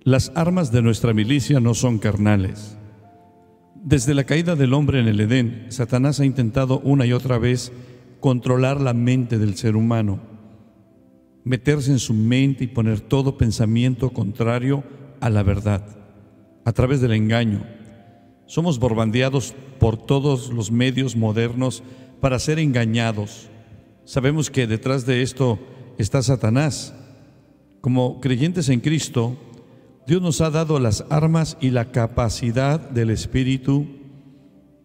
Las armas de nuestra milicia no son carnales. Desde la caída del hombre en el Edén, Satanás ha intentado una y otra vez controlar la mente del ser humano, meterse en su mente y poner todo pensamiento contrario a la verdad, a través del engaño. Somos bombardeados por todos los medios modernos para ser engañados. Sabemos que detrás de esto está Satanás. Como creyentes en Cristo, Dios nos ha dado las armas y la capacidad del Espíritu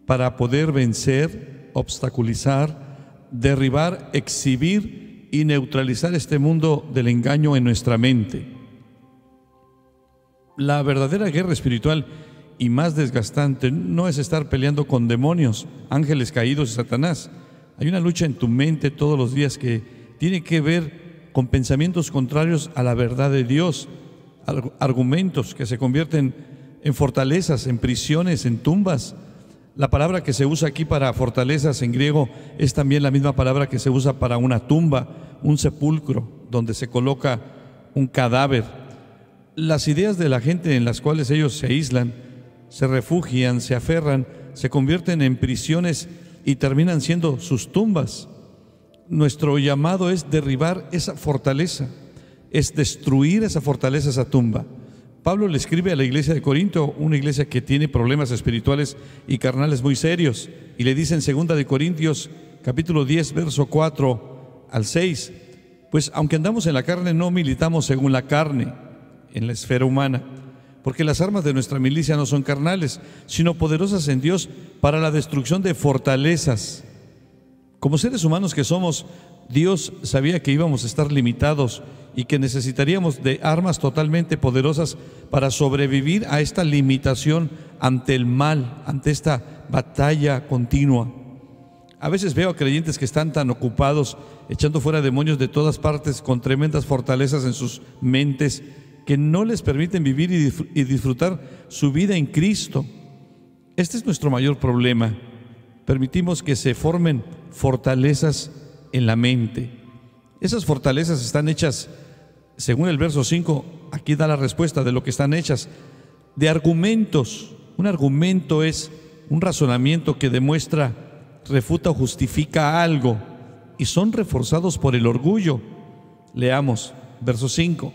para poder vencer, obstaculizar, derribar, exhibir y neutralizar este mundo del engaño en nuestra mente. La verdadera guerra espiritual y más desgastante no es estar peleando con demonios, ángeles caídos y Satanás. Hay una lucha en tu mente todos los días que tiene que ver con pensamientos contrarios a la verdad de Dios, argumentos que se convierten en fortalezas, en prisiones, en tumbas. La palabra que se usa aquí para fortalezas en griego es también la misma palabra que se usa para una tumba, un sepulcro, donde se coloca un cadáver. Las ideas de la gente en las cuales ellos se aíslan, se refugian, se aferran, se convierten en prisiones y terminan siendo sus tumbas. Nuestro llamado es derribar esa fortaleza, es destruir esa fortaleza, esa tumba. Pablo le escribe a la iglesia de Corinto, una iglesia que tiene problemas espirituales y carnales muy serios, y le dice en 2 de Corintios capítulo 10 verso 4 al 6, pues aunque andamos en la carne, no militamos según la carne, en la esfera humana, porque las armas de nuestra milicia no son carnales, sino poderosas en Dios para la destrucción de fortalezas. Como seres humanos que somos, Dios sabía que íbamos a estar limitados y que necesitaríamos de armas totalmente poderosas para sobrevivir a esta limitación ante el mal, ante esta batalla continua. A veces veo a creyentes que están tan ocupados echando fuera demonios de todas partes con tremendas fortalezas en sus mentes que no les permiten vivir y disfrutar su vida en Cristo. Este es nuestro mayor problema. Permitimos que se formen fortalezas en la mente. Esas fortalezas están hechas, según el verso 5, aquí da la respuesta de lo que están hechas, de argumentos. Un argumento es un razonamiento que demuestra, refuta o justifica algo, y son reforzados por el orgullo. Leamos, verso 5.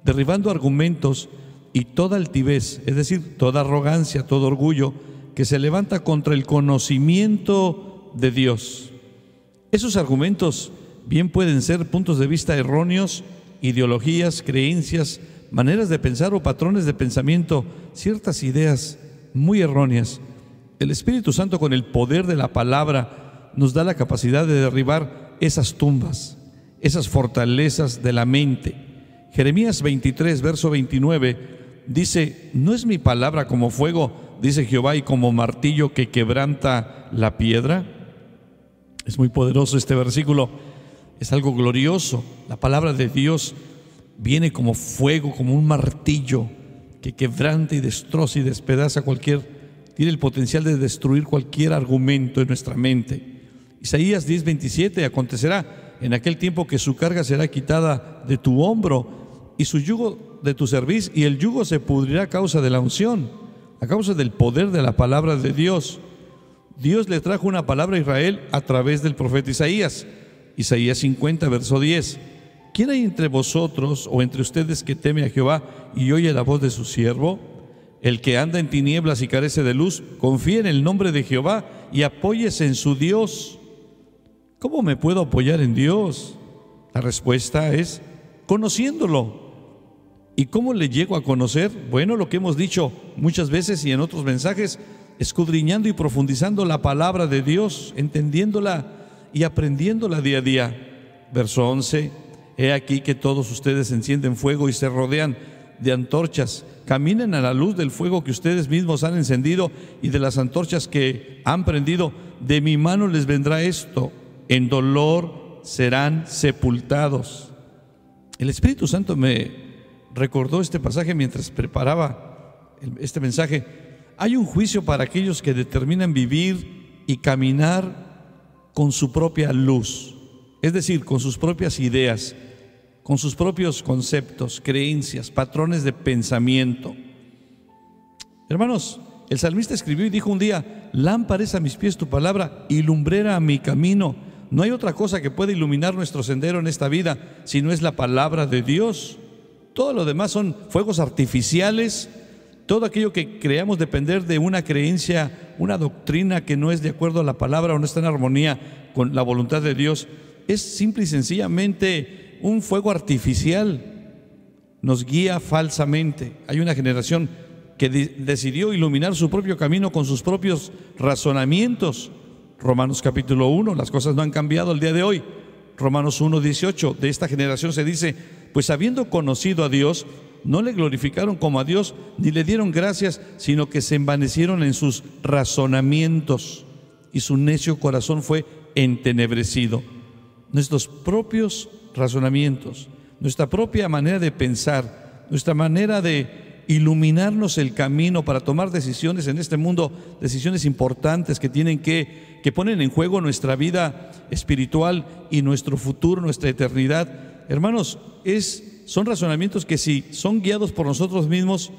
Derribando argumentos y toda altivez, es decir, toda arrogancia, todo orgullo que se levanta contra el conocimiento de Dios. Esos argumentos bien pueden ser puntos de vista erróneos, ideologías, creencias, maneras de pensar o patrones de pensamiento, ciertas ideas muy erróneas. El Espíritu Santo, con el poder de la palabra, nos da la capacidad de derribar esas tumbas, esas fortalezas de la mente. Jeremías 23, verso 29, dice: ¿no es mi palabra como fuego, dice Jehová, y como martillo que quebranta la piedra? Es muy poderoso este versículo, es algo glorioso. La palabra de Dios viene como fuego, como un martillo que quebranta y destroza y despedaza tiene el potencial de destruir cualquier argumento en nuestra mente. Isaías 10, 27, acontecerá en aquel tiempo que su carga será quitada de tu hombro y su yugo de tu cerviz, y el yugo se pudrirá a causa de la unción, a causa del poder de la palabra de Dios. Dios le trajo una palabra a Israel a través del profeta Isaías. Isaías 50, verso 10. ¿Quién hay entre vosotros o entre ustedes que teme a Jehová y oye la voz de su siervo? El que anda en tinieblas y carece de luz, confía en el nombre de Jehová y apóyese en su Dios. ¿Cómo me puedo apoyar en Dios? La respuesta es conociéndolo. ¿Y cómo le llego a conocer? Bueno, lo que hemos dicho muchas veces y en otros mensajes, escudriñando y profundizando la palabra de Dios, entendiéndola y aprendiéndola día a día. Verso 11, he aquí que todos ustedes encienden fuego y se rodean de antorchas, caminen a la luz del fuego que ustedes mismos han encendido y de las antorchas que han prendido. De mi mano les vendrá esto, en dolor serán sepultados. El Espíritu Santo me recordó este pasaje mientras preparaba este mensaje. Hay un juicio para aquellos que determinan vivir y caminar con su propia luz, es decir, con sus propias ideas, con sus propios conceptos, creencias, patrones de pensamiento. Hermanos, el salmista escribió y dijo un día: lámpara es a mis pies tu palabra y lumbrera a mi camino. No hay otra cosa que pueda iluminar nuestro sendero en esta vida si no es la palabra de Dios. Todo lo demás son fuegos artificiales. Todo aquello que creamos depender de una creencia, una doctrina que no es de acuerdo a la palabra o no está en armonía con la voluntad de Dios, es simple y sencillamente un fuego artificial. Nos guía falsamente. Hay una generación que decidió iluminar su propio camino con sus propios razonamientos. Romanos capítulo 1, las cosas no han cambiado el día de hoy. Romanos 1:18, de esta generación se dice: pues habiendo conocido a Dios, no le glorificaron como a Dios, ni le dieron gracias, sino que se envanecieron en sus razonamientos, y su necio corazón fue entenebrecido. Nuestros propios razonamientos, nuestra propia manera de pensar, nuestra manera de iluminarnos el camino para tomar decisiones en este mundo, decisiones importantes que ponen en juego nuestra vida espiritual y nuestro futuro, nuestra eternidad. Hermanos, son razonamientos que, si son guiados por nosotros mismos,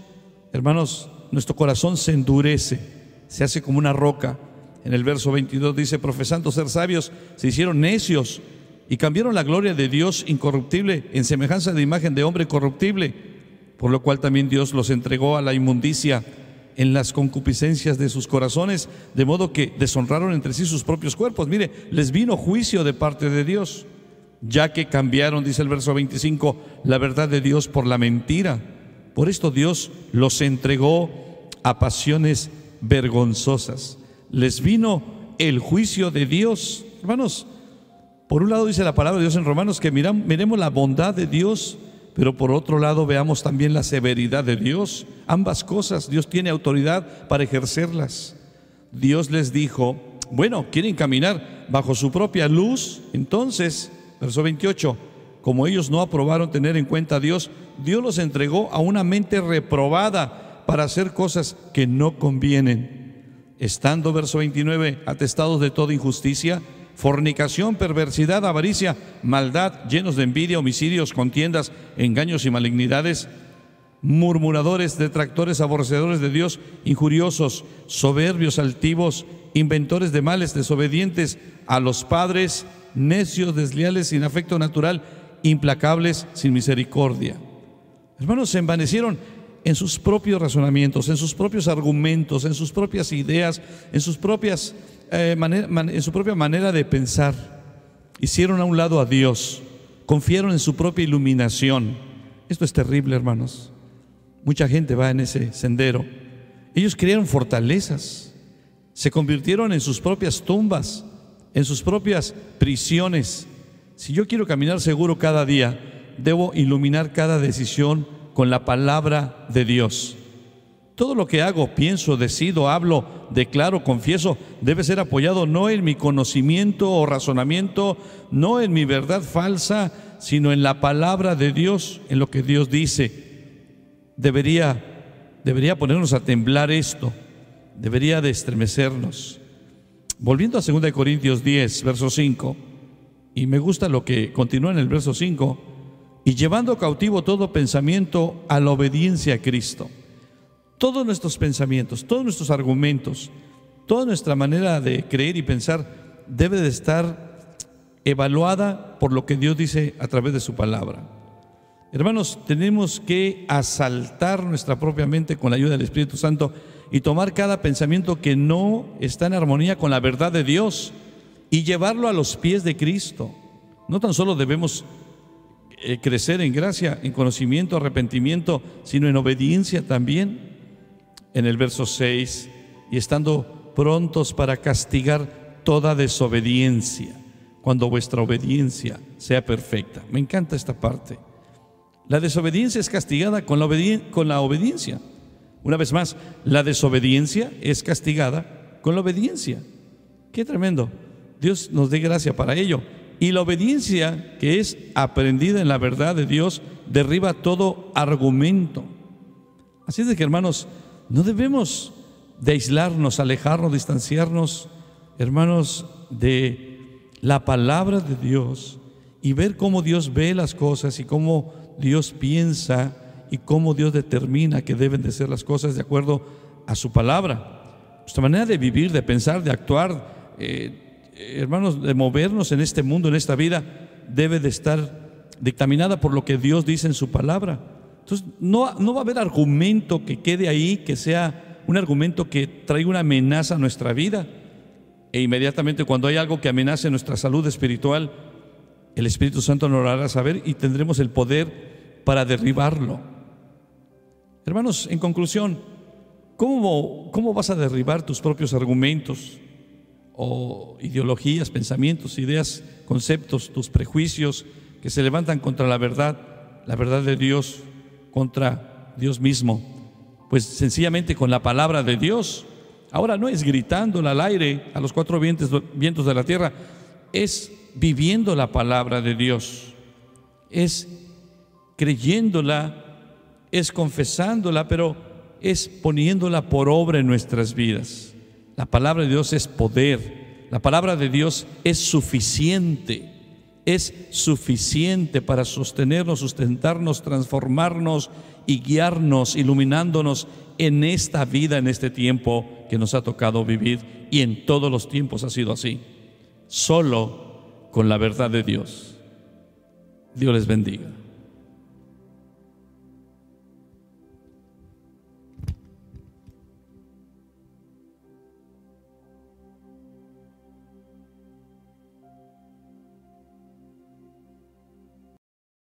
hermanos, nuestro corazón se endurece, se hace como una roca. En el verso 22 dice: profesando ser sabios, se hicieron necios y cambiaron la gloria de Dios incorruptible en semejanza de imagen de hombre corruptible, por lo cual también Dios los entregó a la inmundicia en las concupiscencias de sus corazones, de modo que deshonraron entre sí sus propios cuerpos. Mire, les vino juicio de parte de Dios, ya que cambiaron, dice el verso 25, la verdad de Dios por la mentira. Por esto Dios los entregó a pasiones vergonzosas. Les vino el juicio de Dios. Hermanos, por un lado dice la palabra de Dios en Romanos que miremos la bondad de Dios, pero por otro lado veamos también la severidad de Dios. Ambas cosas, Dios tiene autoridad para ejercerlas. Dios les dijo: bueno, ¿quieren caminar bajo su propia luz? Entonces, verso 28, como ellos no aprobaron tener en cuenta a Dios, Dios los entregó a una mente reprobada para hacer cosas que no convienen, estando, verso 29, atestados de toda injusticia, fornicación, perversidad, avaricia, maldad, llenos de envidia, homicidios, contiendas, engaños y malignidades, murmuradores, detractores, aborrecedores de Dios, injuriosos, soberbios, altivos, inventores de males, desobedientes a los padres, necios, desleales, sin afecto natural, implacables, sin misericordia. Hermanos, se envanecieron en sus propios razonamientos, en sus propios argumentos, en sus propias ideas, en sus propias en su propia manera de pensar. Hicieron a un lado a Dios, confiaron en su propia iluminación. Esto es terrible, hermanos. Mucha gente va en ese sendero. Ellos crearon fortalezas, se convirtieron en sus propias tumbas, en sus propias prisiones. Si yo quiero caminar seguro cada día, debo iluminar cada decisión con la palabra de Dios. Todo lo que hago, pienso, decido, hablo, declaro, confieso, debe ser apoyado no en mi conocimiento o razonamiento, no en mi verdad falsa, sino en la palabra de Dios, en lo que Dios dice. Debería ponernos a temblar esto, debería de estremecernos. Volviendo a 2 Corintios 10, verso 5, y me gusta lo que continúa en el verso 5, y llevando cautivo todo pensamiento a la obediencia a Cristo. Todos nuestros pensamientos, todos nuestros argumentos, toda nuestra manera de creer y pensar debe de estar evaluada por lo que Dios dice a través de su palabra. Hermanos, tenemos que asaltar nuestra propia mente con la ayuda del Espíritu Santo y tomar cada pensamiento que no está en armonía con la verdad de Dios y llevarlo a los pies de Cristo. No tan solo debemos crecer en gracia, en conocimiento, arrepentimiento, sino en obediencia también. En el verso 6, y estando prontos para castigar toda desobediencia, cuando vuestra obediencia sea perfecta. Me encanta esta parte. La desobediencia es castigada con la obediencia. Una vez más, la desobediencia es castigada con la obediencia. ¡Qué tremendo! Dios nos dé gracia para ello. Y la obediencia, que es aprendida en la verdad de Dios, derriba todo argumento. Así es de que, hermanos, no debemos de aislarnos, alejarnos, distanciarnos, hermanos, de la palabra de Dios y ver cómo Dios ve las cosas y cómo Dios piensa y cómo Dios determina que deben de ser las cosas de acuerdo a su palabra. Nuestra manera de vivir, de pensar, de actuar, hermanos, de movernos en este mundo, en esta vida, debe de estar dictaminada por lo que Dios dice en su palabra. Entonces no va a haber argumento que quede ahí, que sea un argumento que traiga una amenaza a nuestra vida. E inmediatamente cuando hay algo que amenace nuestra salud espiritual, el Espíritu Santo nos lo hará saber y tendremos el poder para derribarlo. Hermanos, en conclusión, ¿cómo vas a derribar tus propios argumentos o ideologías, pensamientos, ideas, conceptos, tus prejuicios que se levantan contra la verdad de Dios, contra Dios mismo? Pues sencillamente con la palabra de Dios. Ahora no es gritándola al aire a los cuatro vientos de la tierra, es viviendo la palabra de Dios, es creyéndola, es confesándola, pero es poniéndola por obra en nuestras vidas. La palabra de Dios es poder, la palabra de Dios es suficiente para sostenernos, sustentarnos, transformarnos y guiarnos, iluminándonos en esta vida, en este tiempo que nos ha tocado vivir, y en todos los tiempos ha sido así. Solo con la verdad de Dios. Dios les bendiga.